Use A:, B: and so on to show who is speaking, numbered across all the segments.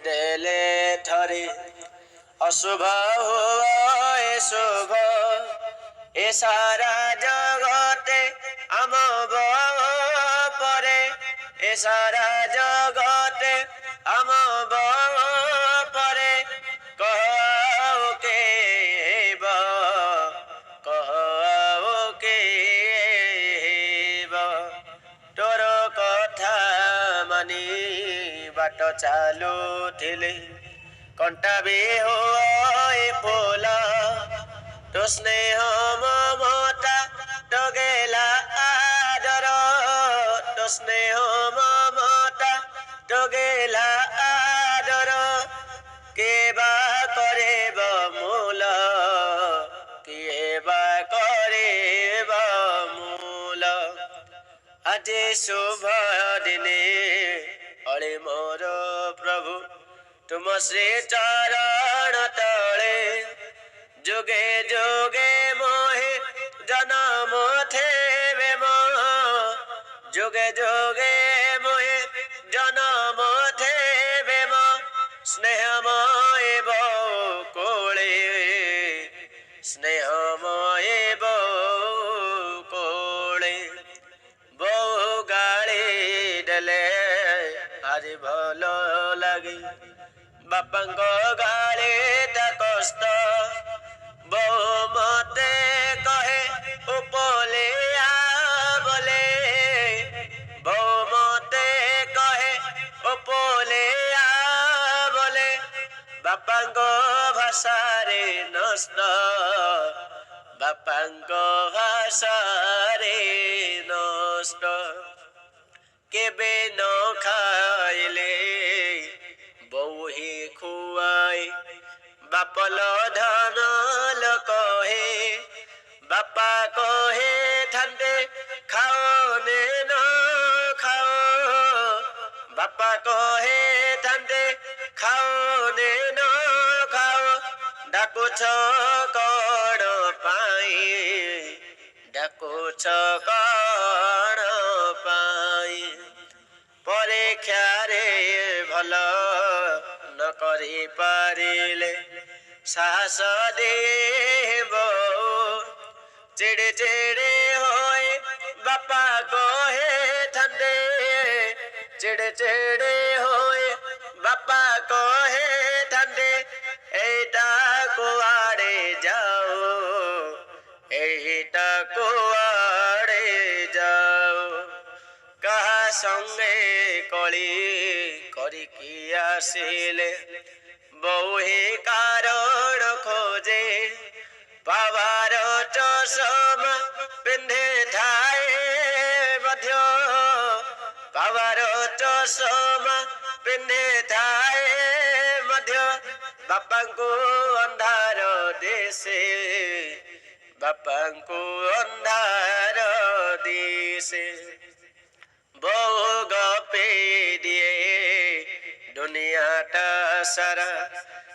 A: ଦେଲେ ଥରେ ଅଶୁଭ ହୁଏ ଶୁଭ ଏ ସାରା ଜଗତେ ଆମ ପରେ ଏ ସାରା ଜଗତେ ଆମ ପରେ କହ ଆଉ କେବ କହ ଆଉ କେବ ତୋର କଥା ମାନି ବାଟ ଚାଲୁଥିଲେ କଣ୍ଟା ବି ହୁଏ ଫୁଲ তো স্নেহ মমতা তো গেলা আদর তো স্নেহ মমতা তো গেলা আদর কে বা করিব মূল কিয়ে বা করিব মূল আজি শুভ দিনে অଳେ মোর প্রভু তুম শ্রী চরণ তলে যুগে যুগে মোহে জনম থেবে মো যুগে যুগে মোহে জনম থেবে মো স্নেহময় বকুলে স্নেহময় বকুলে বহু গাଳି দেলে ভারি ভাল লাগে বাপাঙ্ক গাଳି তা কষ্ট বহু মতে কহে উপলিয়া বলে বহু মতে কহে উপলিয়া বলে বাপাঙ্ক ভাষারে নষ্ট বাপাঙ্ক ভাষারে নষ্ট কেবে ন খাইলে বৌহি খুয়াই বাপল ধন কহে বাপা কহে ঠান্ডে খাও নে ন খাও বাপা কহে ঠান্ডে খাও নে ন খাও ডাকুছ কণ পাই ডাকুছ কণ পাই পরীক্ষারে ভাল ন କରି ପାରିଲେ সাহস দেব চিড়ে চিড়ে হয়ে বাপা কহে ঠান্ডে চিড়ে চিড়ে হয়ে বাপা কহে ঠান্ডে এইটা কুয়াড়ে যাও এইটা কুয়াড়ে যাও কাহা সঙ্গে কলি করিকি আসিলে বৌহি কারণ খোঁজে পাবার চশমা পিন্ধে ঠাই মধ্য পাবার চশমা পিন্ধে ঠাই মধ্য বাপাঙ্কু ଅନ୍ଧାର দিশে বাপাঙ্কু ଅନ୍ଧାର দিশে বহু গপে দিয়ে দুনিয়াটা সারা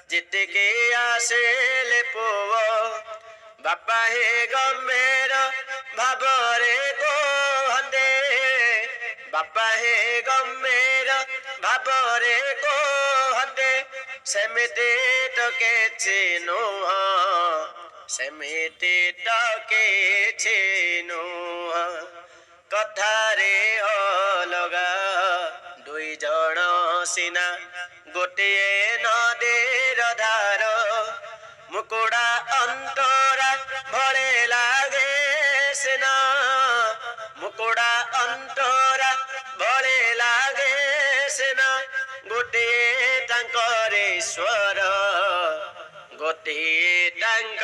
A: জিতকে আসিলে পুଅ বাপা হে গমের ভাবরে কোহন্দে বাপা হে গমের ভাবরে কোহন্দে সেমিতি তো কিছু নুহ সেমিতি তো কিছু নুহ কথারে অলগা দুই জন সিনা গোটিয়ে নদীর ধার মুকুড়া অন্তরা ভলে লাগে সিনা মুকুড়া অন্তরা ভলে লাগে সিনা গোটিয়ে তাঙ্কর ଈଶ୍ୱର ଗୋଟିଏ ତାଙ୍କ